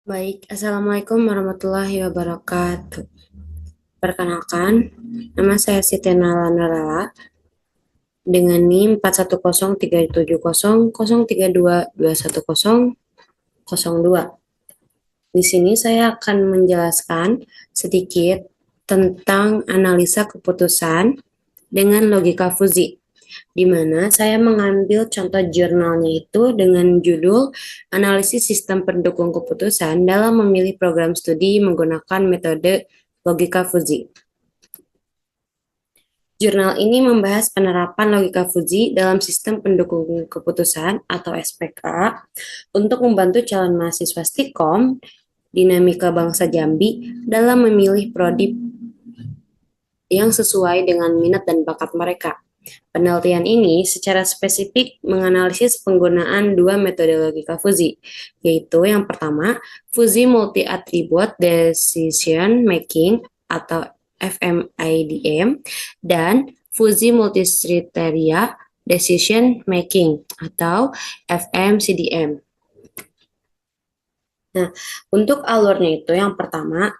Baik, Assalamualaikum warahmatullahi wabarakatuh. Perkenalkan, nama saya Siti Nalanarala dengan NIM 41037003221002. Di sini saya akan menjelaskan sedikit tentang analisa keputusan dengan logika fuzzi, di mana saya mengambil contoh jurnalnya itu dengan judul Analisis Sistem Pendukung Keputusan dalam Memilih Program Studi Menggunakan Metode Logika Fuzzi. Jurnal ini membahas penerapan logika fuzzi dalam sistem pendukung keputusan atau SPK untuk membantu calon mahasiswa Stikom Dinamika Bangsa Jambi dalam memilih prodi yang sesuai dengan minat dan bakat mereka. Penelitian ini secara spesifik menganalisis penggunaan dua metode logika fuzzi, yaitu yang pertama, fuzzi multi-attribute decision making atau FMIDM, dan fuzzi multi-criteria decision making atau FMCDM. Nah, untuk alurnya itu yang pertama,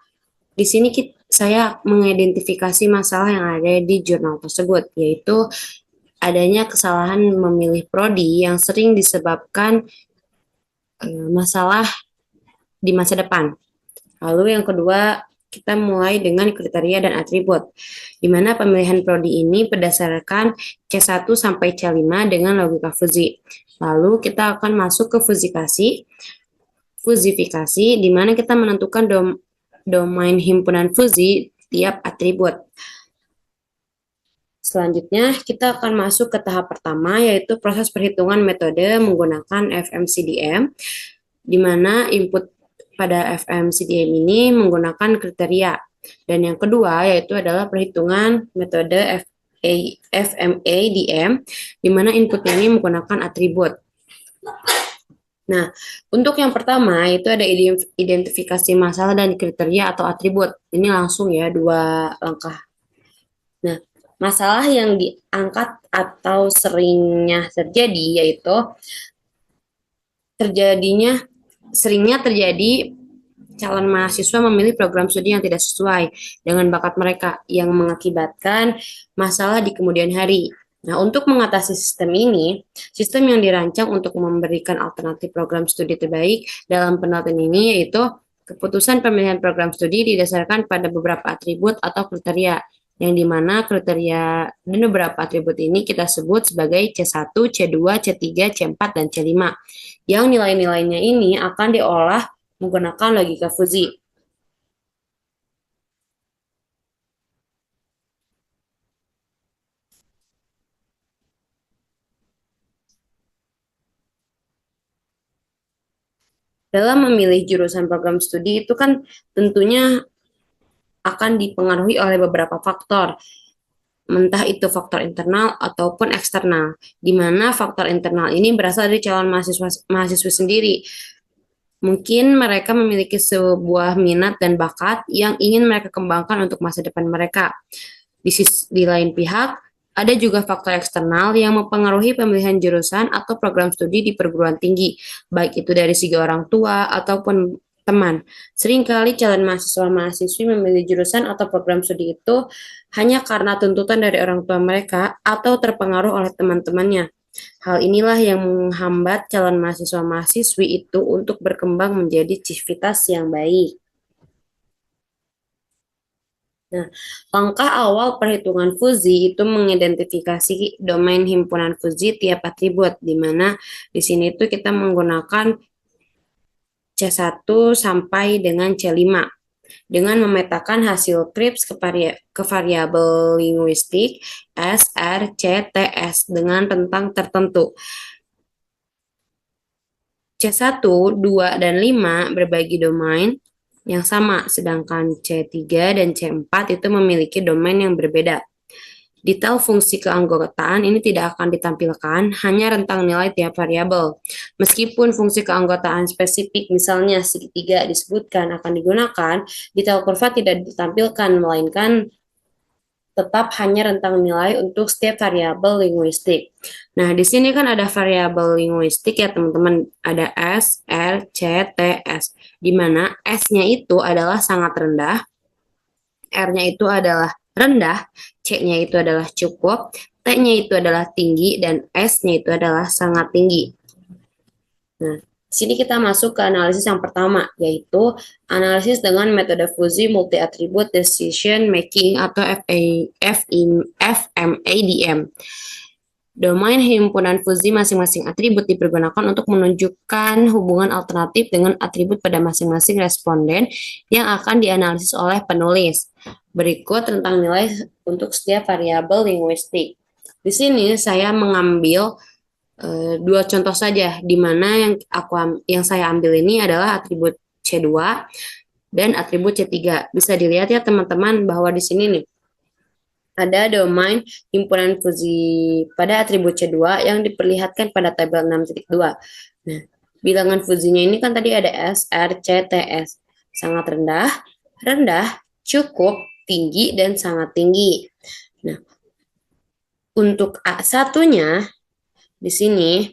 di sini saya mengidentifikasi masalah yang ada di jurnal tersebut, yaitu adanya kesalahan memilih prodi yang sering disebabkan masalah di masa depan. Lalu yang kedua, kita mulai dengan kriteria dan atribut, di mana pemilihan prodi ini berdasarkan C1 sampai C5 dengan logika fuzzi. Lalu kita akan masuk ke fuzifikasi, di mana kita menentukan domain himpunan fuzzi tiap atribut. Selanjutnya, kita akan masuk ke tahap pertama, yaitu proses perhitungan metode menggunakan FMCDM, di mana input pada FMCDM ini menggunakan kriteria. Dan yang kedua, yaitu adalah perhitungan metode FMADM, di mana inputnya ini menggunakan atribut. Nah, untuk yang pertama, itu ada identifikasi masalah dan kriteria atau atribut. Ini langsung ya, dua langkah. Nah, masalah yang diangkat atau seringnya terjadi yaitu seringnya terjadi calon mahasiswa memilih program studi yang tidak sesuai dengan bakat mereka yang mengakibatkan masalah di kemudian hari. Nah, untuk mengatasi sistem ini, sistem yang dirancang untuk memberikan alternatif program studi terbaik dalam penelitian ini yaitu keputusan pemilihan program studi didasarkan pada beberapa atribut atau kriteria, yang dimana kriteria dan beberapa atribut ini kita sebut sebagai C1, C2, C3, C4, dan C5, yang nilai-nilainya ini akan diolah menggunakan logika fuzzi. Dalam memilih jurusan program studi itu kan tentunya akan dipengaruhi oleh beberapa faktor, entah itu faktor internal ataupun eksternal, di mana faktor internal ini berasal dari calon mahasiswa sendiri. Mungkin mereka memiliki sebuah minat dan bakat yang ingin mereka kembangkan untuk masa depan mereka. Di lain pihak, ada juga faktor eksternal yang mempengaruhi pemilihan jurusan atau program studi di perguruan tinggi, baik itu dari segi orang tua ataupun teman. Seringkali calon mahasiswa-mahasiswi memilih jurusan atau program studi itu hanya karena tuntutan dari orang tua mereka atau terpengaruh oleh teman-temannya. Hal inilah yang menghambat calon mahasiswa-mahasiswi itu untuk berkembang menjadi civitas yang baik. Nah, langkah awal perhitungan fuzzi itu mengidentifikasi domain himpunan fuzzi tiap atribut, di mana di sini itu kita menggunakan C1 sampai dengan C5 dengan memetakan hasil krips ke variabel linguistik S, R, C, T, S dengan rentang tertentu. C1, 2, dan 5 berbagi domain yang sama, sedangkan C3 dan C4 itu memiliki domain yang berbeda. Detail fungsi keanggotaan ini tidak akan ditampilkan, hanya rentang nilai tiap variabel. Meskipun fungsi keanggotaan spesifik, misalnya segitiga disebutkan akan digunakan, detail kurva tidak ditampilkan, melainkan tetap hanya rentang nilai untuk setiap variabel linguistik. Nah, di sini kan ada variabel linguistik ya teman-teman, ada S, R, C, T, S, di mana S-nya itu adalah sangat rendah, R-nya itu adalah rendah, C-nya itu adalah cukup, T-nya itu adalah tinggi, dan S-nya itu adalah sangat tinggi. Nah, di sini kita masuk ke analisis yang pertama, yaitu analisis dengan metode fuzzy multi-attribute decision making atau FMADM. Domain himpunan fuzzy masing-masing atribut dipergunakan untuk menunjukkan hubungan alternatif dengan atribut pada masing-masing responden yang akan dianalisis oleh penulis. Berikut tentang nilai untuk setiap variabel linguistik. Di sini saya mengambil dua contoh saja, di mana yang saya ambil ini adalah atribut C2 dan atribut C3. Bisa dilihat ya teman-teman bahwa di sini nih ada domain himpunan fuzzy pada atribut C2 yang diperlihatkan pada tabel 6.2. Nah, bilangan fuzzinya ini kan tadi ada S, R, C, T, S. Sangat rendah, rendah, cukup, tinggi, dan sangat tinggi. Nah, untuk A1-nya, di sini,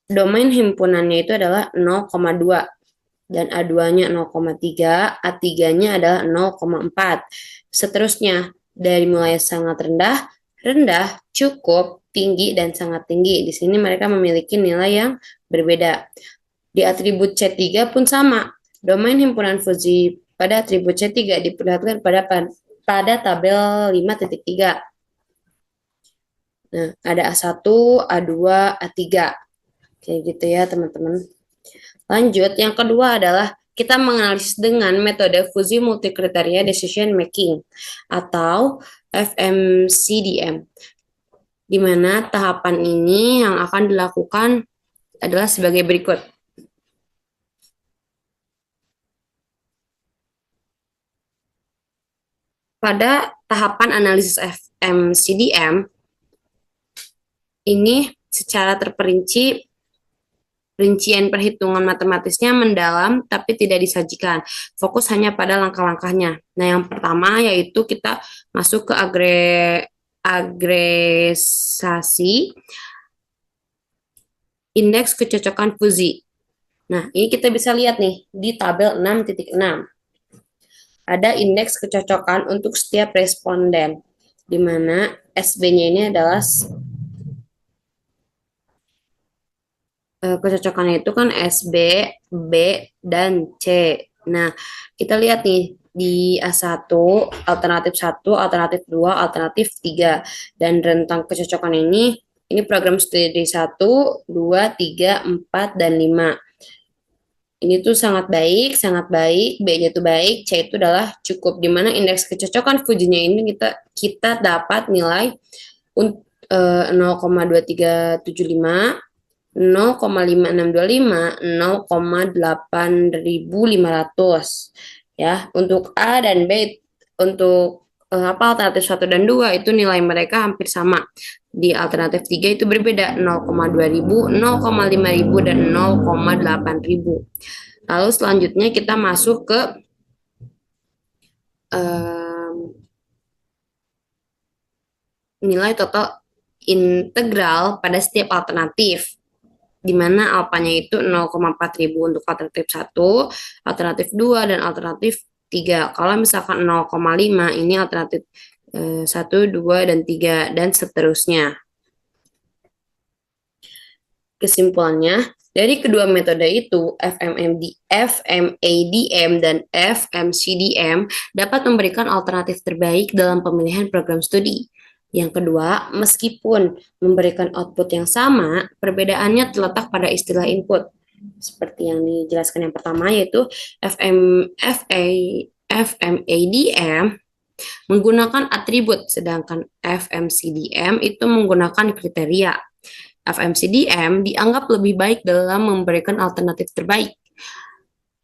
domain himpunannya itu adalah 0,2. Dan A2-nya 0,3, A3-nya adalah 0,4. Seterusnya, dari mulai sangat rendah, rendah, cukup, tinggi, dan sangat tinggi. Di sini mereka memiliki nilai yang berbeda. Di atribut C3 pun sama. Domain himpunan fuzzy pada atribut C3 diperlihatkan pada tabel 5.3. Nah, ada A1, A2, A3. Kayak gitu ya, teman-teman. Lanjut, yang kedua adalah kita menganalisis dengan metode fuzzy multikriteria decision making atau FMCDM, di mana tahapan ini yang akan dilakukan adalah sebagai berikut. Pada tahapan analisis FMCDM, ini secara terperinci rincian perhitungan matematisnya mendalam tapi tidak disajikan. Fokus hanya pada langkah-langkahnya. Nah, yang pertama yaitu kita masuk ke agregasi indeks kecocokan fuzzy. Nah, ini kita bisa lihat nih di tabel 6.6. Ada indeks kecocokan untuk setiap responden, di mana SB-nya ini adalah kecocokannya itu kan SB, B, dan C. Nah, kita lihat nih di A1, alternatif 1, alternatif 2, alternatif 3. Dan rentang kecocokan ini program studi 1, 2, 3, 4, dan 5. Ini tuh sangat baik, B-nya tuh baik, C itu adalah cukup. Di mana indeks kecocokan Fuji-nya ini kita dapat nilai 0,2375, 0,5625, 0,8500 ya. Untuk A dan B, untuk alternatif 1 dan 2 itu nilai mereka hampir sama. Di alternatif 3 itu berbeda, 0,2000, 0,5000 dan 0,8000. Lalu selanjutnya kita masuk ke nilai total integral pada setiap alternatif, di mana alfanya itu 0,4000 untuk alternatif 1, alternatif 2, dan alternatif 3. Kalau misalkan 0,5, ini alternatif 1, 2, dan 3, dan seterusnya. Kesimpulannya, dari kedua metode itu, FMADM dan FMCDM dapat memberikan alternatif terbaik dalam pemilihan program studi. Yang kedua, meskipun memberikan output yang sama, perbedaannya terletak pada istilah input. Seperti yang dijelaskan yang pertama, yaitu FMADM menggunakan atribut, sedangkan FMCDM itu menggunakan kriteria. FMCDM dianggap lebih baik dalam memberikan alternatif terbaik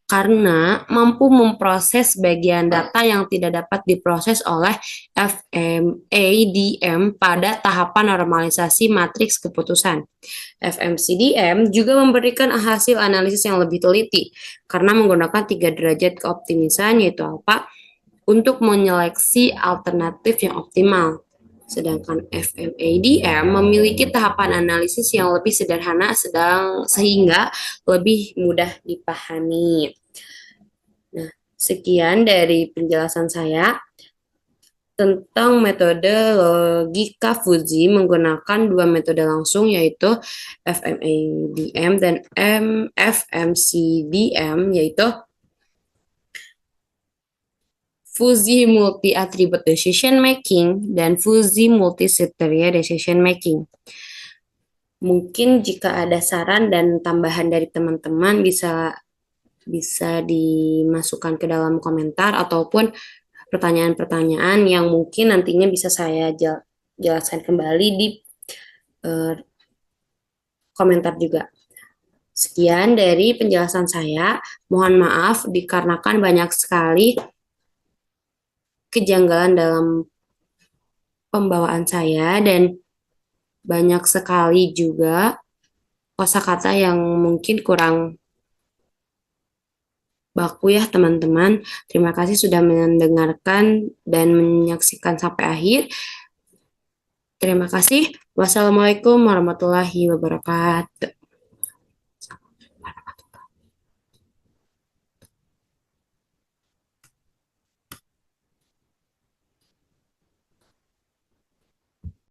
karena mampu memproses bagian data yang tidak dapat diproses oleh FMADM pada tahapan normalisasi matriks keputusan. FMCDM juga memberikan hasil analisis yang lebih teliti karena menggunakan 3 derajat keoptimisan, yaitu alpha, untuk menyeleksi alternatif yang optimal. Sedangkan FMADM memiliki tahapan analisis yang lebih sederhana sehingga lebih mudah dipahami. Nah, sekian dari penjelasan saya tentang metode logika Fuzzy menggunakan dua metode langsung yaitu FMADM dan FMCDM yaitu Fuzzy Multi-Attribute Decision Making dan Fuzzy Multi-Criteria Decision Making. Mungkin jika ada saran dan tambahan dari teman-teman bisa dimasukkan ke dalam komentar ataupun pertanyaan-pertanyaan yang mungkin nantinya bisa saya jelaskan kembali di komentar juga. Sekian dari penjelasan saya. Mohon maaf dikarenakan banyak sekali kejanggalan dalam pembawaan saya dan banyak sekali juga kosakata yang mungkin kurang baku ya teman-teman. Terima kasih sudah mendengarkan dan menyaksikan sampai akhir. Terima kasih. Wassalamualaikum warahmatullahi wabarakatuh.